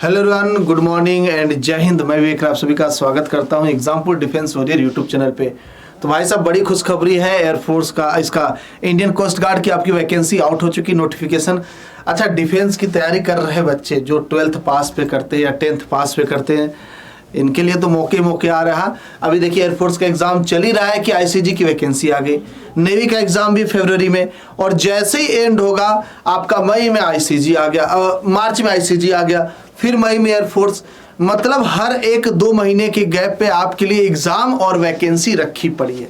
Hello everyone, good morning and जय हिंद। मैं विवेक, आप सभी का स्वागत करता हूं example defence warrior YouTube channel पे। तो भाई साहब, बड़ी खुशखबरी है एयरफोर्स का, इसका इंडियन कोस्ट गार्ड की आपकी वैकेंसी आउट हो चुकी, नोटिफिकेशन। अच्छा, डिफेंस की तैयारी कर रहे बच्चे जो 12th पास पे करते हैं या 10th पास पे करते हैं, इनके लिए तो मौके आ रहा। अभी देखिए, एयरफोर्स का एग्जाम चल ही रहा है कि आईसीजी की वैकेंसी आ गई, नेवी का एग्जाम भी फरवरी में, और जैसे ही एंड होगा आपका मई में आईसीजी आ गया, मार्च में आईसीजी आ गया, फिर मई में एयरफोर्स। मतलब हर 1-2 महीने के गैप पे आपके लिए एग्जाम और वैकेंसी रखी पड़ी है।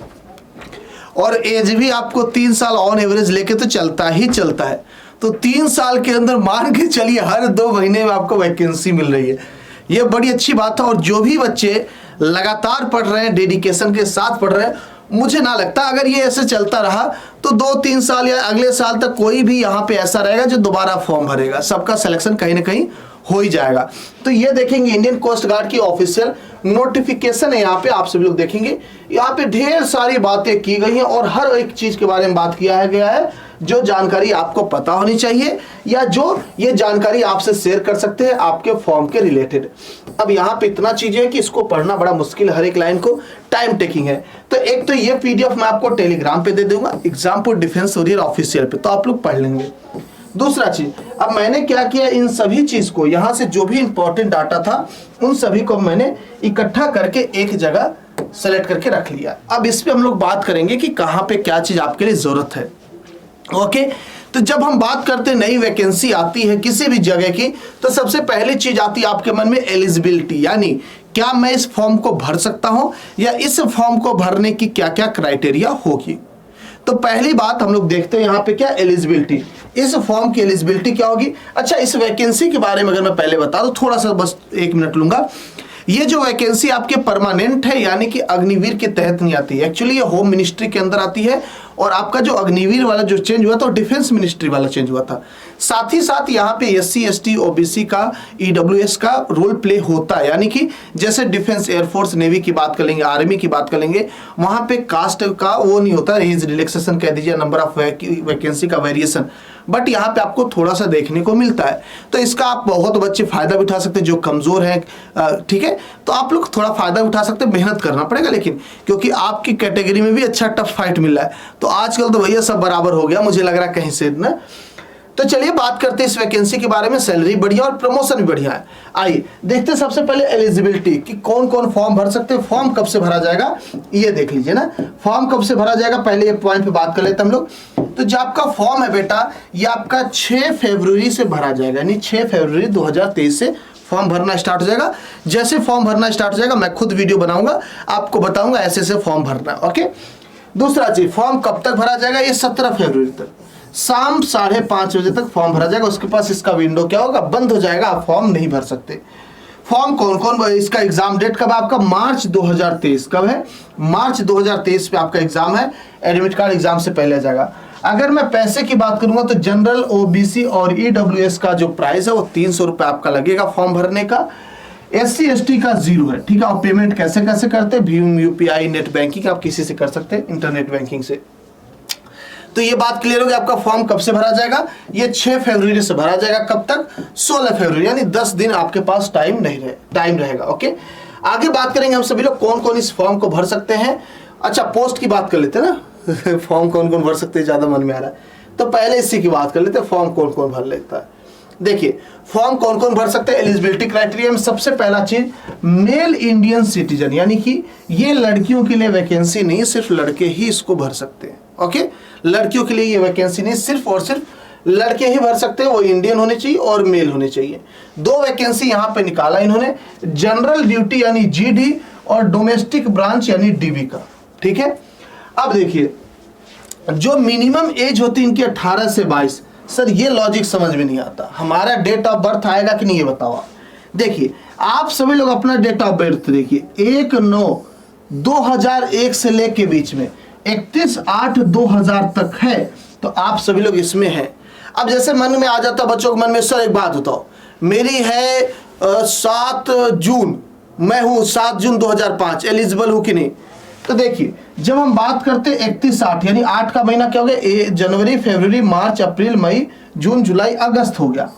और एज भी आपको 3 साल ऑन एवरेज लेके तो चलता ही चलता है। तो 3 साल के अंदर मान के चलिए हर 2 महीने में आपको वैकेंसी मिल रही है। ये बड़ी अच्छी बात है। और जो भी बच्चे लगातार पढ़ रहे हैं, डेडिकेशन के साथ पढ़ रहे हैं, मुझे ना लगता अगर ये ऐसे चलता रहा तो 2-3 साल या अगले साल तक कोई भी यहाँ पे ऐसा रहेगा जो दोबारा फॉर्म भरेगा। सबका सिलेक्शन कहीं ना कहीं हो ही जाएगा। तो ये देखेंगे इंडियन कोस्ट गार्ड की ऑफिशियल नोटिफिकेशन है। यहाँ पे आप सभी लोग देखेंगे, यहाँ पे ढेर सारी बातें की गई हैं और हर एक चीज के बारे में बात किया गया है जो जानकारी आपको पता होनी चाहिए या जो ये जानकारी आपसे शेयर कर सकते हैं आपके फॉर्म के रिलेटेड। अब यहाँ पे इतना चीजें है कि इसको पढ़ना बड़ा मुश्किल, हर एक लाइन को टाइम टेकिंग है। तो एक तो ये पीडीएफ मैं आपको टेलीग्राम पे दे दूंगा, एग्जाम्पल डिफेंस वॉरियर ऑफिशियल पे, तो आप लोग पढ़ लेंगे। दूसरा चीज, अब मैंने क्या किया, इन सभी चीज को यहाँ से जो भी इंपॉर्टेंट डाटा था उन सभी को मैंने इकट्ठा करके एक जगह सेलेक्ट करके रख लिया। अब इस पे हम लोग बात करेंगे कि कहाँ पे क्या चीज आपके लिए जरूरत है। ओके, तो जब हम बात करते नई वैकेंसी आती है किसी भी जगह की, तो सबसे पहली चीज आती है आपके मन में एलिजिबिलिटी, यानी क्या मैं इस फॉर्म को भर सकता हूं या इस फॉर्म को भरने की क्या क्या क्राइटेरिया होगी। तो पहली बात हम लोग देखते हैं यहाँ पे क्या, एलिजिबिलिटी। इस फॉर्म की एलिजिबिलिटी क्या होगी। अच्छा, इस वैकेंसी के बारे में अगर मैं पहले बता दूं, थोड़ा सा बस 1 मिनट लूंगा। ये जो वैकेंसी आपके परमानेंट है, यानी कि अग्निवीर के तहत नहीं आती है, एक्चुअली ये होम मिनिस्ट्री के अंदर आती है। और आपका जो अग्निवीर वाला जो चेंज हुआ था डिफेंस मिनिस्ट्री वाला चेंज हुआ था। साथ ही साथ यहाँ पे SC ST OBC का EWS का रोल प्ले होता है, यानी कि जैसे डिफेंस, एयरफोर्स, नेवी की बात करेंगे, आर्मी की बात करेंगे, वहां पे कास्ट का वो नहीं होता, एज रिलैक्सेशन कह दीजिए, नंबर ऑफ वैकेंसी का वेरिएशन, बट यहाँ पे आपको थोड़ा सा देखने को मिलता है। तो इसका आप बहुत बच्चे फायदा भी उठा सकते हैं जो कमजोर हैं, ठीक है। तो आप लोग थोड़ा फायदा उठा सकते हैं, मेहनत करना पड़ेगा लेकिन, क्योंकि आपकी कैटेगरी में भी अच्छा टफ फाइट मिल रहा है। तो आजकल तो भैया सब बराबर हो गया, मुझे लग रहा है कहीं से ना। तो चलिए बात करते हैं इस वैकेंसी के बारे में। सैलरी बढ़िया और प्रमोशन भी बढ़िया है। आइए देखते हैं सबसे पहले एलिजिबिलिटी कि कौन कौन फॉर्म भर सकते हैं, फॉर्म कब से भरा जाएगा ये देख लीजिए ना। फॉर्म कब से भरा जाएगा, पहले ये पॉइंट पे बात कर लेते हैं हम लोग। तो जो आपका फॉर्म है बेटा, ये आपका 6 फरवरी से भरा जाएगा, यानी 6 फरवरी 2023 से फॉर्म भरना स्टार्ट हो जाएगा। जैसे फॉर्म भरना स्टार्ट हो जाएगा मैं खुद वीडियो बनाऊंगा, आपको बताऊंगा ऐसे ऐसे फॉर्म भरना। ओके, दूसरा चीज, फॉर्म कब तक भरा जाएगा, ये 17 फरवरी तक शाम 5:30 बजे तक फॉर्म भरा जाएगा। उसके पास इसका विंडो क्या होगा, बंद हो जाएगा, आप फॉर्म नहीं भर सकते। फॉर्म कौन कौन, इसका एग्जाम डेट कब है आपका, मार्च 2023। कब है, मार्च 2023 पे आपका एग्जाम है। एडमिट कार्ड एग्जाम से पहले आ जाएगा। अगर मैं पैसे की बात करूंगा तो जनरल, OBC और EWS का जो प्राइस है वो 300 रुपए आपका लगेगा फॉर्म भरने का। SC ST का 0 है, ठीक है। आप पेमेंट कैसे कैसे करते हैं, भीम UPI नेट बैंकिंग आप किसी से कर सकते हैं, इंटरनेट बैंकिंग से। तो ये बात क्लियर होगी, आपका फॉर्म कब से भरा जाएगा, ये 6 फरवरी से भरा जाएगा। कब तक, 16 फरवरी, यानी 10 दिन आपके पास टाइम रहेगा। ओके, आगे बात करेंगे हम सभी लोग कौन कौन इस फॉर्म को भर सकते हैं। अच्छा, पोस्ट की बात कर लेते हैं ना फॉर्म कौन कौन भर सकते हैं, ज्यादा मन में आ रहा है तो पहले इसी की बात कर लेते हैं, फॉर्म कौन कौन भर लेता है। देखिए फॉर्म कौन कौन भर सकते हैं, एलिजिबिलिटी क्राइटेरिया में सबसे पहला चीज, मेल इंडियन सिटीजन, यानी कि ये लड़कियों के लिए वैकेंसी नहीं, सिर्फ लड़के ही इसको भर सकते हैं। ओके, लड़कियों के लिए ये वैकेंसी नहीं, सिर्फ और सिर्फ लड़के ही भर सकते हैं, वो इंडियन होने चाहिए और मेल होने चाहिए। 2 वैकेंसी यहाँ पे निकाला इन्होंने, जनरल ड्यूटी यानी GD और डोमेस्टिक ब्रांच यानी DB का, ठीक है। अब देखिए, जो मिनिमम एज होती है इनकी 18 से 22। सर ये लॉजिक समझ में नहीं आता, हमारा डेट ऑफ बर्थ आएगा कि नहीं ये बताओ आप। देखिए आप सभी लोग अपना डेट ऑफ बर्थ देखिए, 1/9/2001 से लेके बीच में 31/8/2000 तक है, तो आप सभी लोग इसमें हैं। अब जैसे मन में आ जाता बच्चों के मन में, सर एक बात बताओ, मेरी है 7 जून, मैं हूं 7 जून 2005, एलिजिबल हूं कि नहीं। तो देखिए जब हम बात करते 31/8 यानी 8 का महीना क्या हो गया, जनवरी, फरवरी, मार्च, अप्रैल, मई, जून, जुलाई, अगस्त हो गया।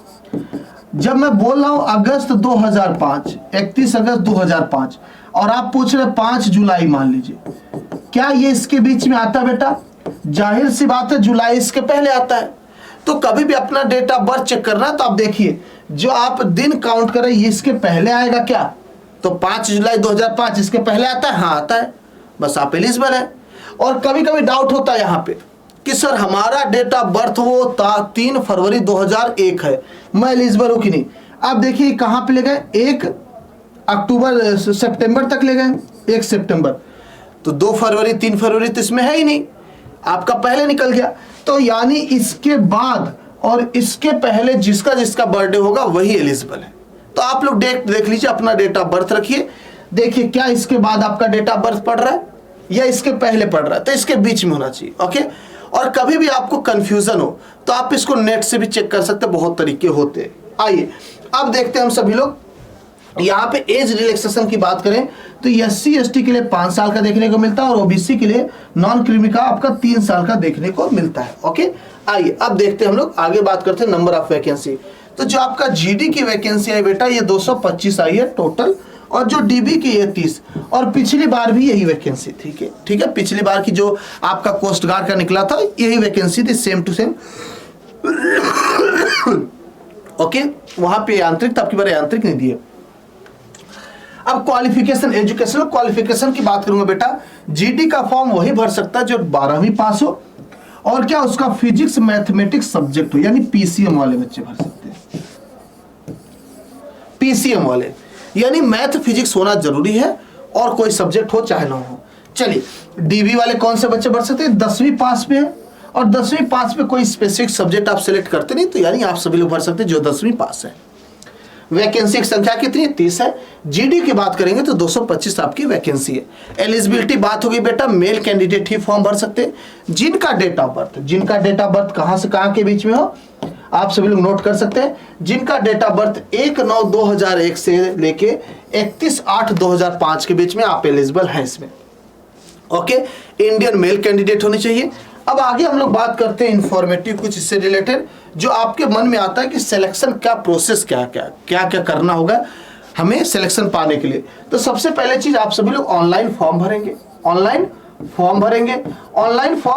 जब मैं बोल रहा हूं अगस्त 2005, 31 अगस्त 2005 और आप पूछ रहे 5 जुलाई मान लीजिए, क्या ये इसके बीच में आता है बेटा? जाहिर सी बात है जुलाई इसके पहले आता है। तो कभी भी अपना डेट ऑफ बर्थ चेक करना है तो आप देखिए जो आप दिन काउंट करें ये इसके पहले आएगा क्या? तो 5 जुलाई 2005 इसके पहले आता है? हाँ आता है, बस आप एलिजिबल है। और कभी कभी डाउट होता है यहाँ पे कि सर हमारा डेट ऑफ बर्थ वो 3 फरवरी 2001 है, मैं एलिजिबल हूँ कि नहीं? आप देखिए कहाँ पे ले गए, 1 अक्टूबर सितंबर तक ले गए, 1 सितंबर, तो 2 फरवरी 3 फरवरी तो इसमें है ही नहीं, आपका पहले निकल गया। तो यानी इसके बाद और इसके पहले जिसका जिसका बर्थडे होगा वही एलिजिबल है। तो आप लोग डेट देख लीजिए, अपना डेट ऑफ बर्थ रखिए, देखिए क्या इसके बाद आपका डेट ऑफ बर्थ पड़ रहा है या इसके पहले पड़ रहा है, तो इसके बीच में होना चाहिए। ओके, और कभी भी आपको कंफ्यूजन हो तो आप इसको नेट से भी चेक कर सकते हैं, बहुत तरीके होते हैं। आइए अब देखते हैं हम सभी लोग यहाँ पे एज रिलैक्सेशन की बात करें तो SC ST के लिए 5 साल का देखने को मिलता है और OBC के लिए नॉन क्रीमी का आपका 3 साल का देखने को मिलता है। ओके, आइए अब देखते हैं हम लोग आगे बात करते हैं नंबर ऑफ वैकेंसी। तो जो आपका GD की वैकेंसी है बेटा ये 225 आई है टोटल, और जो DB की ये 30, और पिछली बार भी यही वैकेंसी थी। ठीक है, पिछली बार की जो आपका कोस्ट गार्ड का निकला था यही वैकेंसी थी, सेम टू सेम। ओके, वहां पे यांत्रिक, आपकी बार यांत्रिक नहीं दिए। अब क्वालिफिकेशन, एजुकेशनल क्वालिफिकेशन की बात करूंगा बेटा, GD का फॉर्म वही भर सकता है जो 12वीं पास हो और क्या उसका फिजिक्स मैथमेटिक्स सब्जेक्ट हो, यानी PCM वाले बच्चे भर सकते हैं। PCM वाले यानी मैथ फिजिक्स होना जरूरी है और कोई सब्जेक्ट हो चाहे ना हो। चलिए DB वाले कौन से बच्चे भर सकते हैं? 10वीं पास पे है, और 10वीं पास पे कोई स्पेसिफिक सब्जेक्ट आप सिलेक्ट करते नहीं तो यानी आप सभी लोग भर सकते हैं जो 10वीं पास है। वैकेंसी की संख्या कितनी है? 30 है। GD की बात करेंगे तो 225 आपकी वैकेंसी है। एलिजिबिलिटी बात होगी बेटा, मेल कैंडिडेट ही फॉर्म भर सकते हैं जिनका डेट ऑफ बर्थ कहां से कहां के बीच में हो, आप सभी लोग नोट कर सकते हैं। जिनका डेट ऑफ बर्थ 1/9/2001 से लेके 31/8/2005 के बीच में आप एलिजिबल हैं इसमें। ओके, इंडियन मेल कैंडिडेट होने चाहिए। अब आगे हम लोग बात करते हैं इंफॉर्मेटिव कुछ इससे रिलेटेड जो आपके मन में आता है कि सिलेक्शन का प्रोसेस क्या करना होगा हमें सिलेक्शन पाने के लिए। तो सबसे पहले चीज आप सभी लोग ऑनलाइन फॉर्म भरेंगे। ऑनलाइन फॉर्म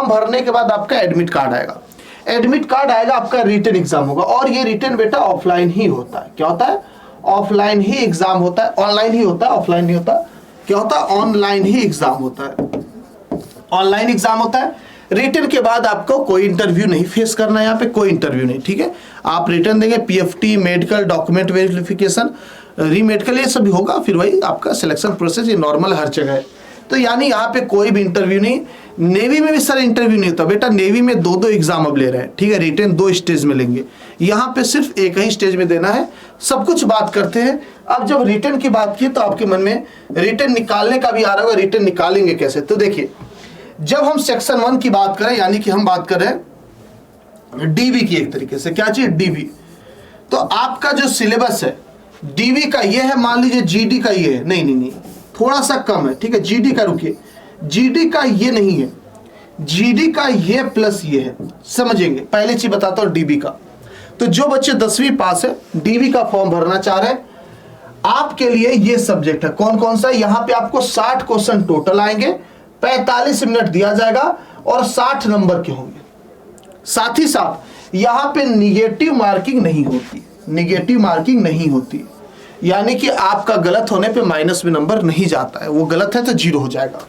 भरने के बाद आपका एडमिट कार्ड आएगा। एडमिट कार्ड आएगा, आपका रिटन एग्जाम होगा, और ये रिटन बेटा ऑफलाइन ही होता है। क्या होता है? ऑफलाइन ही एग्जाम होता है, ऑनलाइन ही होता है, ऑफलाइन नहीं होता। क्या होता है? ऑनलाइन ही एग्जाम होता है, ऑनलाइन एग्जाम होता है। रिटन के बाद आपको कोई इंटरव्यू नहीं फेस करना है, यहाँ पे कोई इंटरव्यू नहीं। ठीक है, आप रिटन देंगे, PFT, medical, document verification, re-medical, ये सब होगा, फिर वही आपका सिलेक्शन प्रोसेस, ये नॉर्मल हर जगह है। तो यानी यहाँ पे कोई भी इंटरव्यू नहीं। नेवी में भी सर इंटरव्यू नहीं होता बेटा, नेवी में 2 एग्जाम अब ले रहे हैं। ठीक है, रिटन 2 स्टेज में लेंगे, यहाँ पे सिर्फ एक ही स्टेज में देना है। सब कुछ बात करते हैं। अब जब रिटन की बात की तो आपके मन में रिटन निकालने का भी आ रहा होगा, रिटन निकालेंगे कैसे? तो देखिए, जब हम सेक्शन 1 की बात करें, यानी कि हम बात कर रहे हैं DB की, एक तरीके से क्या चाहिए? DB। तो आपका जो सिलेबस है DB का ये है, मान लीजिए GD का ये है, नहीं, थोड़ा सा कम है। ठीक है, GD का रुकिए, GD का ये नहीं है, GD का ये प्लस ये है, समझेंगे। पहले चीज बताता हूं DB का। तो जो बच्चे 10वीं पास है, DB का फॉर्म भरना चाह रहे हैं, आपके लिए ये सब्जेक्ट है। कौन कौन सा? यहाँ पे आपको 60 क्वेश्चन टोटल आएंगे, 45 मिनट दिया जाएगा और 60 नंबर के होंगे। साथ ही साथ यहां पे निगेटिव मार्किंग नहीं होती, यानी कि आपका गलत होने पे माइनस में नंबर नहीं जाता है, वो गलत है तो 0 हो जाएगा।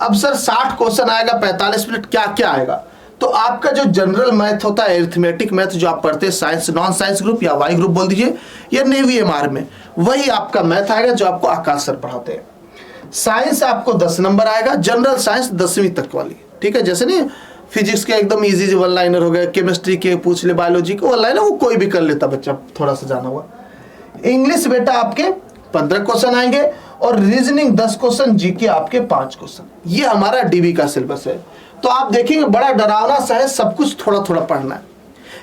अब सर 60 क्वेश्चन आएगा, 45 मिनट, क्या क्या आएगा? तो आपका जो जनरल मैथ होता है, अरिथमेटिक मैथ जो आप पढ़ते हैं साइंस, नॉन साइंस ग्रुप या वाई ग्रुप बोल दीजिए, या नेवी MR में, वही आपका मैथ आएगा जो आपको आकाश सर पढ़ाते हैं। साइंस आपको 10 नंबर आएगा, जनरल साइंस 10वीं तक वाली। ठीक है, जैसे नहीं फिजिक्स के एकदम इजी 1 लाइनर हो गए, केमिस्ट्री के पूछ ले, बायोलॉजी के 1 लाइनर, वो कोई भी कर लेता बच्चा, थोड़ा सा जाना हुआ। इंग्लिश बेटा आपके 15 क्वेश्चन आएंगे, और रीजनिंग 10 क्वेश्चन, जीके आपके 5 क्वेश्चन। ये हमारा DB का सिलेबस है। तो आप देखेंगे बड़ा डरावना सा है, सब कुछ थोड़ा थोड़ा पढ़ना है।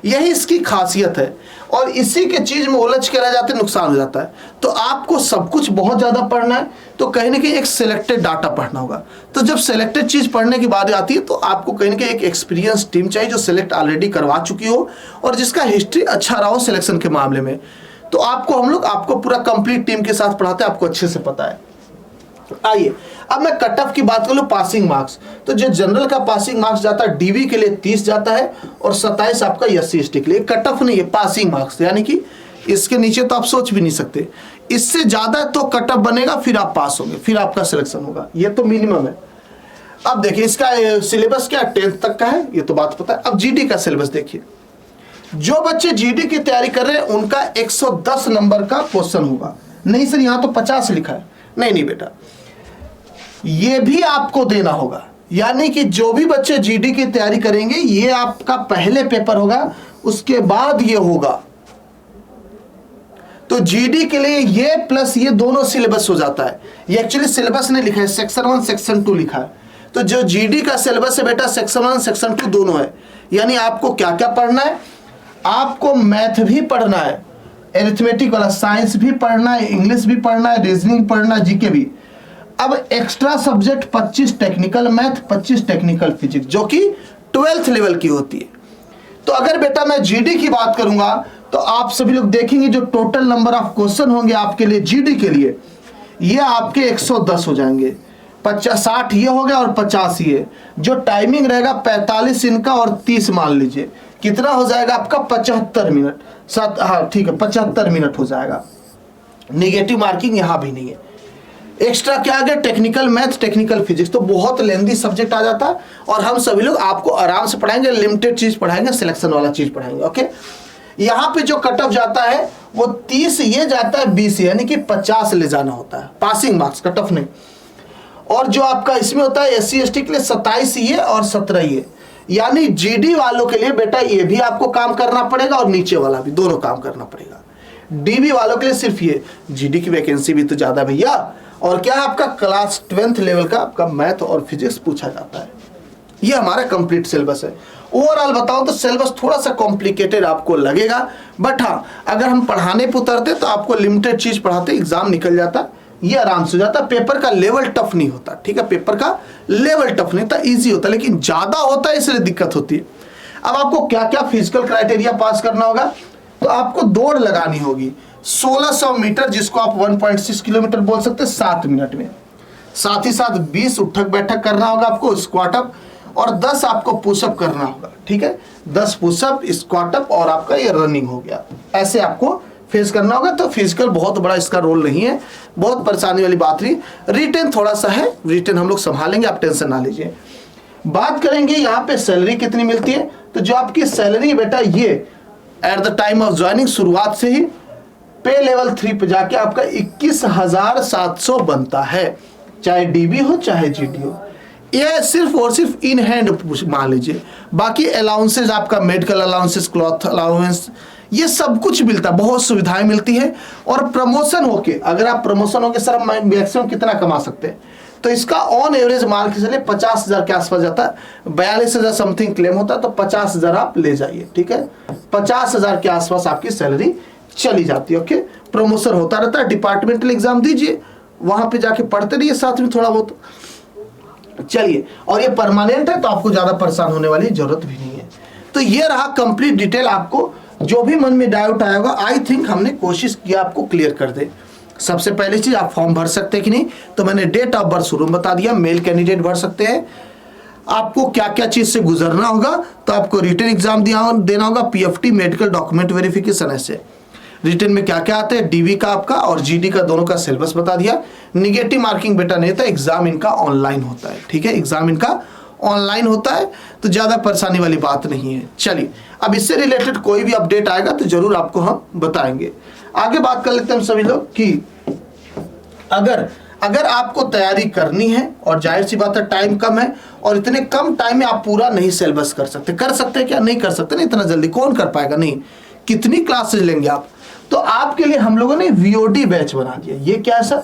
यही इसकी खासियत है और इसी के चीज में उलझ के रह जाते, नुकसान हो जाता है। तो आपको सब कुछ बहुत ज्यादा पढ़ना है तो कहीं ना कहीं एक सिलेक्टेड डाटा पढ़ना होगा। तो जब सिलेक्टेड चीज पढ़ने की बात आती है तो आपको कहीं ना कहीं एक एक्सपीरियंस टीम चाहिए जो सिलेक्ट ऑलरेडी करवा चुकी हो और जिसका हिस्ट्री अच्छा रहा हो सिलेक्शन के मामले में। तो हम लोग आपको पूरा कंप्लीट टीम के साथ पढ़ाते हैं, आपको अच्छे से पता है। आइए अब मैं कट ऑफ की बात कर लूं, पासिंग मार्क्स। तो जो जनरल का पासिंग मार्क्स जाता है डीवी के लिए 30 जाता है और 27 आपका SC ST के लिए। कट ऑफ नहीं है, पासिंग मार्क्स, यानी कि इसके नीचे तो आप सोच भी नहीं सकते। इससे ज्यादा तो कट ऑफ बनेगा, फिर आप पास होंगे, फिर आपका सिलेक्शन होगा, ये तो मिनिमम है। अब देखिए इसका सिलेबस क्या 10th तक का है, ये तो बात पता है। अब GD का सिलेबस देखिए, जो बच्चे GD की तैयारी कर रहे हैं उनका 110 नंबर का क्वेश्चन होगा। नहीं सर यहां तो 50 लिखा है, नहीं बेटा, ये भी आपको देना होगा। यानी कि जो भी बच्चे GD की तैयारी करेंगे ये आपका पहले पेपर होगा, उसके बाद ये होगा। तो GD के लिए ये प्लस ये दोनों सिलेबस हो जाता है। ये एक्चुअली सिलेबस नहीं लिखा है, सेक्शन 1 सेक्शन 2 लिखा है। तो जो GD का सिलेबस है बेटा सेक्शन 1 सेक्शन 2 दोनों है। यानी आपको क्या क्या पढ़ना है, आपको मैथ भी पढ़ना है, एरिथमेटिक वाला साइंस भी पढ़ना है, इंग्लिश भी पढ़ना है, रीजनिंग पढ़ना है, जीके भी। अब extra subject 25 technical math, 25 technical physics, जो कि 12th लेवल की होती है। तो अगर बेटा मैं GD की बात करूंगा तो आप सभी लोग देखेंगे जो टोटल नंबर ऑफ क्वेश्चन होंगे आपके लिए GD के लिए, ये आपके 110 हो जाएंगे। 60 ये हो गया और 50 ये। जो टाइमिंग रहेगा 45 इनका और 30 मान लीजिए, कितना हो जाएगा आपका 75 मिनट। हाँ ठीक है, 75 मिनट हो जाएगा। निगेटिव मार्किंग यहां भी नहीं है। एक्स्ट्रा क्या आ गया, टेक्निकल मैथ, टेक्निकल फिजिक्स। तो बहुत लेंथी सब्जेक्ट आ जाता है और हम सभी लोग आपको आराम से पढ़ाएंगे, लिमिटेड चीज पढ़ाएंगे, सिलेक्शन वाला चीज पढ़ाएंगे। ओके, यहाँ पे जो कट ऑफ जाता है वो 30 ये जाता है 20, यानी कि 50 ले जाना होता है पासिंग मार्क्स, कट ऑफ नहीं। और जो आपका इसमें होता है SC ST के लिए 27 ये और 17 ये। यानी GD वालों के लिए बेटा ये भी आपको काम करना पड़ेगा और नीचे वाला भी, दोनों काम करना पड़ेगा। DB वालों के लिए सिर्फ ये, GD की वैकेंसी भी तो ज्यादा भैया। और क्या है आपका क्लास 12th लेवल का आपका मैथ और फिजिक्स पूछा जाता है। ये हमारा कंप्लीट सिलेबस है। ओवरऑल बताओ तो सिलेबस थोड़ा सा कॉम्प्लिकेटेड आपको लगेगा, बट हाँ अगर हम पढ़ाने पे उतरते तो आपको लिमिटेड चीज पढ़ाते एग्जाम निकल जाता, ये आराम से हो जाता। पेपर का लेवल टफ नहीं होता, ठीक है, पेपर का लेवल टफ नहीं होता, ईजी होता, लेकिन ज्यादा होता है इसलिए दिक्कत होती है। अब आपको क्या क्या फिजिकल क्राइटेरिया पास करना होगा, तो आपको दौड़ लगानी होगी 1600 मीटर, जिसको आप 1.6 किलोमीटर बोल सकते हैं 7 मिनट में। साथ ही साथ 20 उठक बैठक करना होगा आपको, स्क्वाट अप, और 10 आपको पुशअप करना होगा। ठीक है, 10 पुशअप, स्क्वाट अप और आपका ये रनिंग हो गया। ऐसे आपको फेस करना होगा। तो फिजिकल बहुत बड़ा इसका रोल नहीं है, बहुत परेशानी वाली बात नहीं। रिटेन थोड़ा सा है, रिटेन हम लोग संभालेंगे, आप टेंशन ना लीजिए। बात करेंगे यहाँ पे सैलरी कितनी मिलती है। तो जो आपकी सैलरी बेटा ये at the time of joining शुरुआत से ही पे लेवल 3 पे जाके आपका 21,700 बनता है, चाहे DB हो चाहे GD हो। ये सिर्फ और सिर्फ इन हैंड मान लीजिए, बाकी अलाउंसेज आपका मेडिकल अलाउंसेस, क्लॉथ अलाउंस, ये सब कुछ मिलता है, बहुत सुविधाएं मिलती है। और प्रमोशन होके, अगर आप प्रमोशन होके सर मैक्सिमम कितना कमा सकते हैं, तो इसका ऑन एवरेज मान के चलिए 50,000 के आसपास जाता है। 42,000 समथिंग क्लेम होता है, तो 50,000 आप ले जाइए। ठीक है, 50,000 के आसपास आपकी सैलरी चली जाती है। ओके, प्रमोशन होता रहता है। डिपार्टमेंटल एग्जाम दीजिए, वहां पे जाके पढ़ते रहिए साथ में थोड़ा बहुत। चलिए, और ये परमानेंट है तो आपको ज्यादा परेशान होने वाली जरूरत भी नहीं है। तो ये रहा कंप्लीट डिटेल। आपको जो भी मन में डाउट आया होगा, आई थिंक हमने कोशिश किया आपको क्लियर कर दे। सबसे पहली चीज, आप फॉर्म भर सकते हैं कि नहीं, तो मैंने डेट ऑफ बर्थ शुरू में बता दिया। मेल कैंडिडेट भर सकते हैं। आपको क्या क्या चीज से गुजरना होगा, तो आपको रिटन एग्जाम देना होगा, PFT मेडिकल डॉक्यूमेंट वेरिफिकेशन। ऐसे रिटन में क्या क्या आता है, DB का आपका और GD का दोनों का सिलेबस बता दिया। निगेटिव मार्किंग बेटा नहीं होता, एग्जाम इनका ऑनलाइन होता है। ठीक है, एग्जाम इनका ऑनलाइन होता है, तो ज्यादा परेशानी वाली बात नहीं है। चलिए, अब इससे रिलेटेड कोई भी अपडेट आएगा तो जरूर आपको हम बताएंगे। आगे बात कर लेते हैं हम सभी लोग कि अगर आपको तैयारी करनी है, और जाहिर सी बात है टाइम कम है, और इतने कम टाइम में आप पूरा नहीं सिलेबस कर सकते क्या नहीं कर सकते, नहीं इतना जल्दी कौन कर पाएगा, नहीं कितनी क्लासेज लेंगे आप। तो आपके लिए हम लोगों ने VOD बैच बना दिया। ये क्या है सर,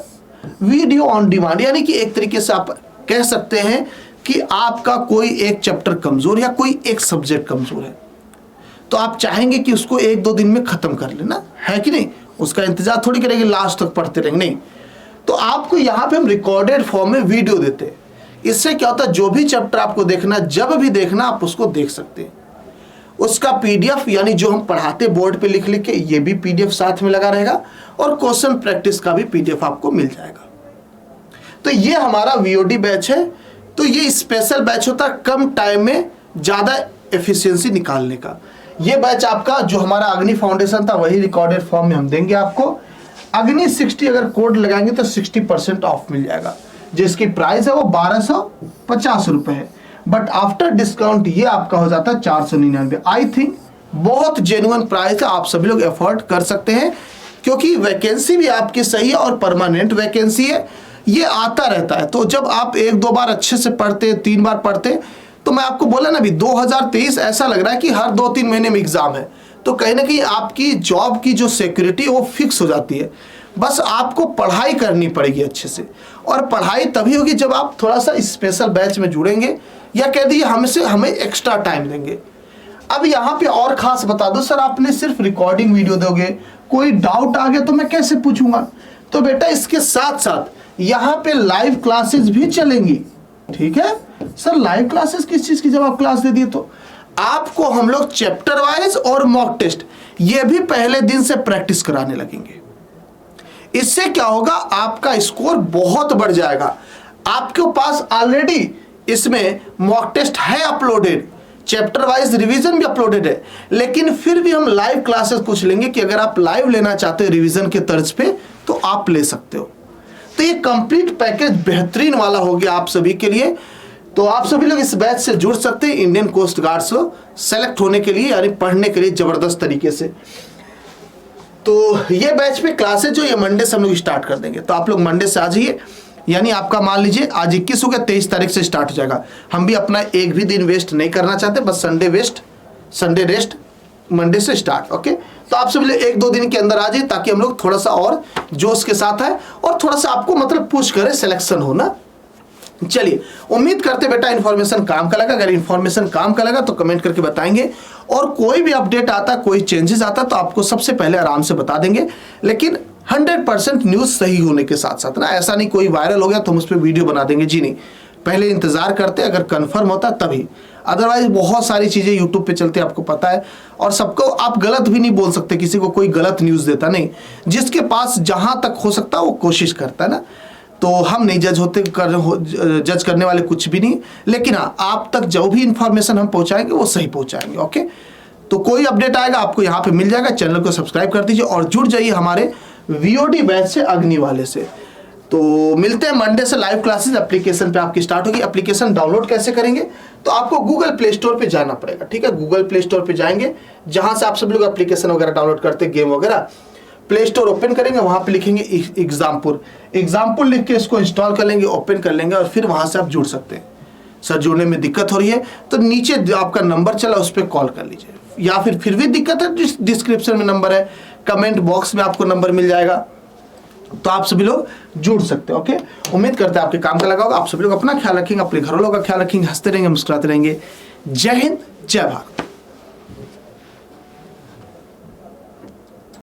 वीडियो ऑन डिमांड, यानी कि एक तरीके से आप कह सकते हैं कि आपका कोई एक चैप्टर कमजोर या कोई एक सब्जेक्ट कमजोर है, तो आप चाहेंगे कि उसको 1-2 दिन में ख़त्म कर लेना, है कि नहीं? उसका इंतजार थोड़ी करेंगे लास्ट तक पढ़ते रहेंगे, नहीं। तो आपको यहाँ पे हम रिकॉर्डेड फॉर्म में वीडियो देते हैं। इससे क्या होता है, जो भी चैप्टर आपको देखना, जब भी देखना आप उसको देख सकते हैं। उसका पीडीएफ यानी जो हम पढ़ाते बोर्ड पे लिख लिख के, ये भी पीडीएफ साथ में लगा रहेगा और क्वेश्चन प्रैक्टिस का भी पीडीएफ आपको मिल जाएगा। तो ये हमारा वीओडी बैच है। तो ये स्पेशल बैच होता है कम टाइम में ज़्यादा एफिशिएंसी निकालने का। ये बैच आपका जो हमारा अग्नि फाउंडेशन था वही रिकॉर्डेड फॉर्म में हम देंगे आपको। अग्नि 60 अगर कोड लगाएंगे तो 60% ऑफ मिल जाएगा, जिसकी प्राइस है वो 1250 रुपये है। बट आफ्टर डिस्काउंट ये आपका हो जाता है 499। आई थिंक बहुत जेन्युइन प्राइस है, आप सभी लोग एफोर्ड कर सकते हैं, क्योंकि वैकेंसी भी आपकी सही है और परमानेंट वैकेंसी है। ये आता रहता है, तो जब आप 1-2 बार अच्छे से पढ़ते, 3 बार पढ़ते, तो मैं आपको बोला ना अभी 2023 ऐसा लग रहा है कि हर 2-3 महीने में एग्जाम है। तो कहीं ना कहीं आपकी जॉब की जो सिक्योरिटी वो फिक्स हो जाती है। बस आपको पढ़ाई करनी पड़ेगी अच्छे से, और पढ़ाई तभी होगी जब आप थोड़ा सा स्पेशल बैच में जुड़ेंगे, या कह दीजिए हमें एक्स्ट्रा टाइम देंगे। अब यहाँ पे और खास बता दो, सर आपने सिर्फ रिकॉर्डिंग वीडियो दोगे, कोई डाउट आ गया तो मैं कैसे पूछूंगा? तो बेटा इसके साथ साथ यहाँ पे लाइव क्लासेस भी चलेंगी। ठीक है सर, लाइव क्लासेस किस चीज की? जब आप क्लास दे दिए तो आपको हम लोग चैप्टर वाइज और मॉक टेस्ट ये भी पहले दिन से प्रैक्टिस कराने लगेंगे। इससे क्या होगा, आपका स्कोर बहुत बढ़ जाएगा। आपके पास ऑलरेडी इसमें मॉक टेस्ट है अपलोडेड, चैप्टर वाइज रिवीजन भी अपलोडेड है, लेकिन फिर भी हम लाइव क्लासेस कुछ लेंगे कि अगर आप लाइव लेना चाहते हो रिवीजन के तर्ज पे तो आप ले सकते हो। तो ये कंप्लीट पैकेज बेहतरीन वाला हो गया आप सभी के लिए। तो आप सभी लोग इस बैच से जुड़ सकते हैं इंडियन कोस्ट गार्ड से सेलेक्ट होने के लिए, यानी पढ़ने के लिए जबरदस्त तरीके से। तो ये बैच पे क्लासेज जो ये मंडे से हम लोग स्टार्ट कर देंगे। तो आप लोग मंडे से आ जाइए, यानी आपका मान लीजिए आज 21 हो गया, 23 तारीख से स्टार्ट हो जाएगा। हम भी अपना एक भी दिन वेस्ट नहीं करना चाहते, बस संडे रेस्ट, मंडे से स्टार्ट। ओके, तो आप सभी लोग 1-2 दिन के अंदर आ जाइए, ताकि हम लोग थोड़ा सा और जोश के साथ है और थोड़ा सा आपको मतलब पुश करें, सिलेक्शन होना। चलिए, उम्मीद करते बेटा इन्फॉर्मेशन काम का लगा। अगर इन्फॉर्मेशन काम का लगा तो कमेंट करके बताएंगे, और कोई भी अपडेट आता, कोई चेंजेस आता तो आपको सबसे पहले आराम से बता देंगे। लेकिन 100% न्यूज़ सही होने के साथ साथ ना, ऐसा नहीं कोई वायरल हो गया तो हम उस पर वीडियो बना देंगे, जी नहीं। पहले इंतजार करते, अगर कंफर्म होता तभी। अदरवाइज बहुत सारी चीज़ें यूट्यूब पे चलती है, आपको पता है, और सबको आप गलत भी नहीं बोल सकते, किसी को कोई गलत न्यूज़ देता नहीं। जिसके पास जहाँ तक हो सकता है वो कोशिश करता है ना। तो हम नहीं जज करने वाले कुछ भी नहीं, लेकिन हाँ, आप तक जो भी इंफॉर्मेशन हम पहुँचाएंगे वो सही पहुँचाएंगे। ओके, तो कोई अपडेट आएगा आपको यहाँ पे मिल जाएगा। चैनल को सब्सक्राइब कर दीजिए और जुड़ जाइए हमारे वीओडी बैच से, अग्नि वाले से। तो मिलते हैं मंडे से। लाइव क्लासेस एप्लीकेशन पे आपकी स्टार्ट होगी। एप्लीकेशन डाउनलोड कैसे करेंगे? तो आपको गूगल प्ले स्टोर पे जाना पड़ेगा। ठीक है, गूगल प्ले स्टोर पे जाएंगे, जहां से आप सब लोग एप्लीकेशन वगैरह डाउनलोड करते हैं, गेम वगैरह। प्ले स्टोर ओपन करेंगे, वहां पे लिखेंगे एग्जाम्पल लिख के इसको इंस्टॉल कर लेंगे, ओपन कर लेंगे, और फिर वहां से आप जुड़ सकते हैं। सर जुड़ने में दिक्कत हो रही है तो नीचे जो आपका नंबर चला उस पर कॉल कर लीजिए, या फिर भी दिक्कत है डिस्क्रिप्शन में नंबर है, कमेंट बॉक्स में आपको नंबर मिल जाएगा, तो आप सभी लोग जुड़ सकते हो। ओके, उम्मीद करते हैं आपके काम का लगा होगा। आप सभी लोग अपना ख्याल रखेंगे, अपने घर वालों का ख्याल रखेंगे, हंसते रहेंगे, मुस्कुराते रहेंगे। जय हिंद, जय भारत।